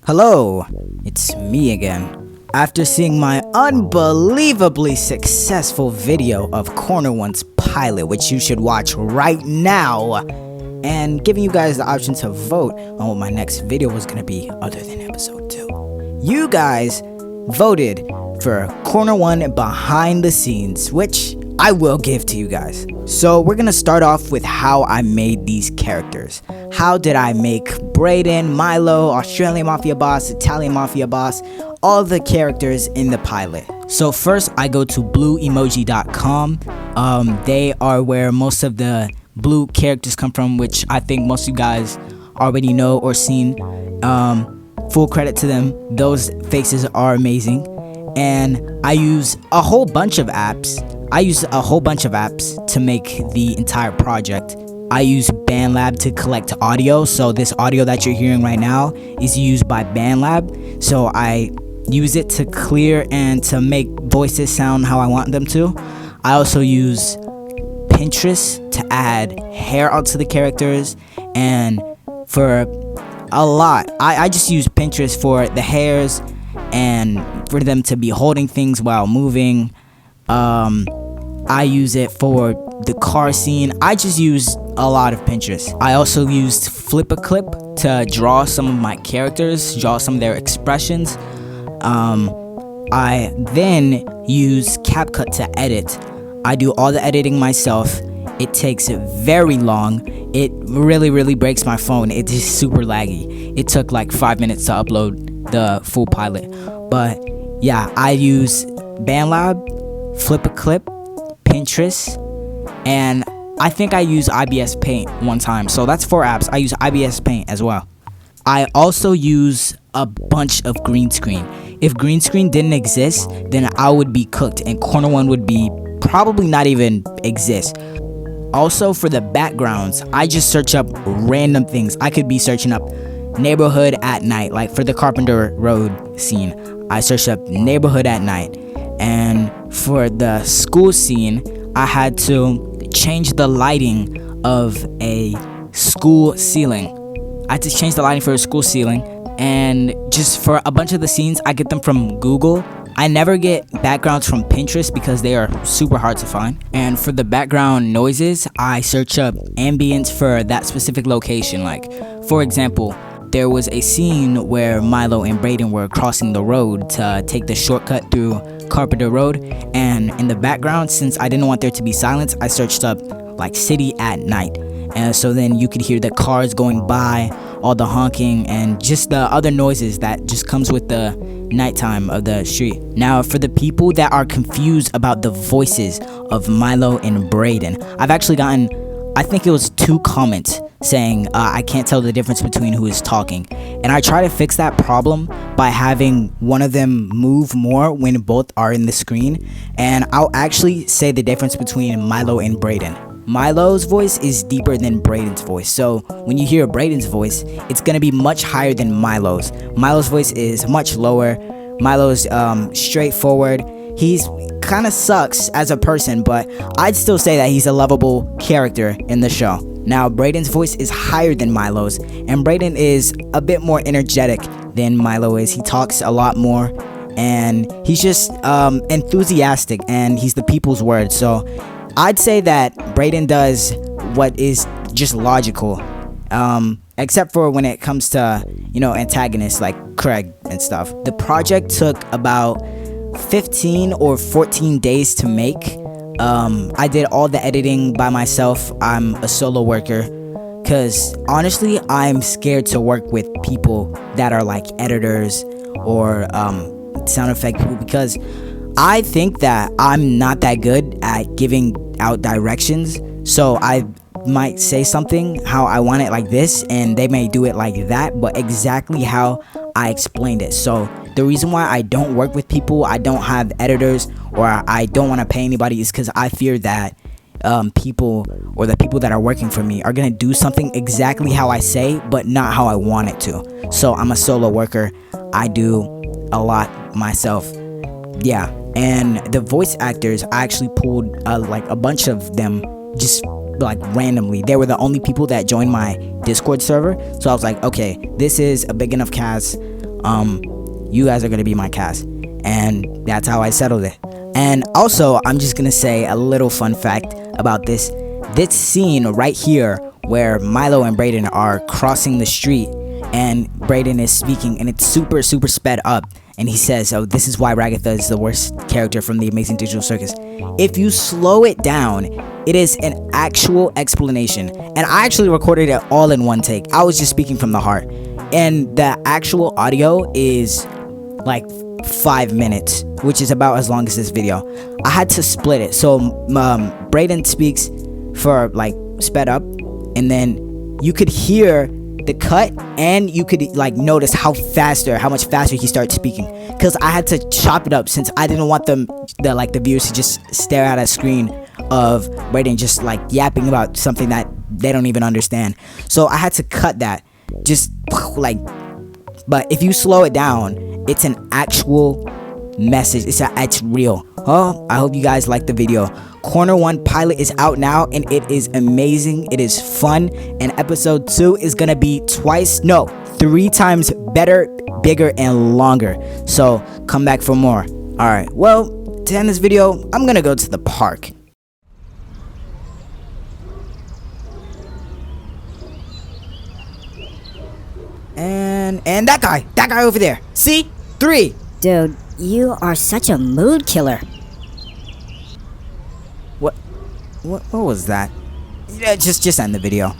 Hello, it's me again. After seeing my unbelievably successful video of Corner One's pilot, which you should watch right now, and giving you guys the option to vote on what my next video was gonna be other than episode 2. You guys voted for Corner One behind the scenes, which I will give to you guys. So we're gonna start off with how I made these characters. How did I make Brayden, Milo, Australian Mafia Boss, Italian Mafia Boss, all the characters in the pilot? So first I go to blueemoji.com. They are where most of the blue characters come from, which I think most of you guys already know or seen. Full credit to them. Those faces are amazing. And I use a whole bunch of apps. To make the entire project. I use BandLab to collect audio, so this audio that you're hearing right now is used by BandLab, so I use it to clear and to make voices sound how I want them to. I also use Pinterest to add hair onto the characters, and for a lot, I just use Pinterest for the hairs and for them to be holding things while moving. I use it for the car scene. I just use a lot of Pinterest. I also used Flip-a-Clip to draw some of my characters, draw some of their expressions. I then use CapCut to edit. I do all the editing myself. It takes very long. It really breaks my phone. It is super laggy. It took like 5 minutes to upload the full pilot. But yeah, I use BandLab, Flip-a-Clip, Pinterest, and I think I use IBS Paint one time. So that's 4 apps. I use IBS Paint as well. I also use a bunch of green screen. If green screen didn't exist, then I would be cooked and Corner One would be probably not even exist. Also for the backgrounds, I just search up random things. I could be searching up neighborhood at night, like for the Carpenter Road scene. I searched up neighborhood at night. And for the school scene, I had to change the lighting of a school ceiling. I had to change the lighting for a school ceiling. And just for a bunch of the scenes, I get them from Google. I never get backgrounds from Pinterest because they are super hard to find. And for the background noises, I search up ambience for that specific location. Like, for example, there was a scene where Milo and Brayden were crossing the road to take the shortcut through Carpenter Road, and in the background, since I didn't want there to be silence, I searched up like city at night, and so then you could hear the cars going by, all the honking, and just the other noises that just comes with the nighttime of the street. Now for the people that are confused about the voices of Milo and Brayden, I've actually gotten, I think it was 2 comments saying I can't tell the difference between who is talking, and I try to fix that problem by having one of them move more when both are in the screen, and I'll actually say the difference between Milo and Brayden. Milo's voice is deeper than Brayden's voice, so when you hear Brayden's voice, it's gonna be much higher than Milo's. Milo's voice is much lower. Milo's straightforward. He's kind of sucks as a person, but I'd still say that he's a lovable character in the show. Now, Brayden's voice is higher than Milo's, and Brayden is a bit more energetic than Milo is. He talks a lot more, and he's just enthusiastic, and he's the people's word. So I'd say that Brayden does what is just logical, except for when it comes to, antagonists like Craig and stuff. The project took about 15 or 14 days to make. I did all the editing by myself. I'm a solo worker because honestly I'm scared to work with people that are like editors or sound effect people, because I think that I'm not that good at giving out directions. So I might say something how I want it like this, and they may do it like that, but exactly how I explained it. So the reason why I don't work with people, I don't have editors, or I don't want to pay anybody, is because I fear that people, or the people that are working for me, are gonna do something exactly how I say, but not how I want it to. So I'm a solo worker. I do a lot myself. Yeah, and the voice actors, I actually pulled like a bunch of them just like randomly. They were the only people that joined my Discord server, so I was like, okay, this is a big enough cast. you guys are gonna be my cast, and that's how I settled it. And also, I'm just gonna say a little fun fact about this scene right here where Milo and Brayden are crossing the street and Brayden is speaking, and it's super sped up, and he says, oh, this is why Ragatha is the worst character from the Amazing Digital Circus. If you slow it down, it is an actual explanation, and I actually recorded it all in one take. I was just speaking from the heart, and the actual audio is like 5 minutes, which is about as long as this video. I had to split it, so Brayden speaks for like sped up, and then you could hear the cut, and you could like notice how much faster he started speaking, because I had to chop it up since I didn't want the viewers to just stare at a screen of Brayden just like yapping about something that they don't even understand. So I had to cut that, just like, but if you slow it down, it's an actual message. It's real. Oh, I hope you guys like the video. Corner 1 pilot is out now, and it is amazing. It is fun, and episode 2 is gonna be 3 times better, bigger, and longer. So come back for more. Alright, well, to end this video, I'm gonna go to the park. And that guy over there. See? 3. Dude, you are such a mood killer. What was that? Yeah, just end the video.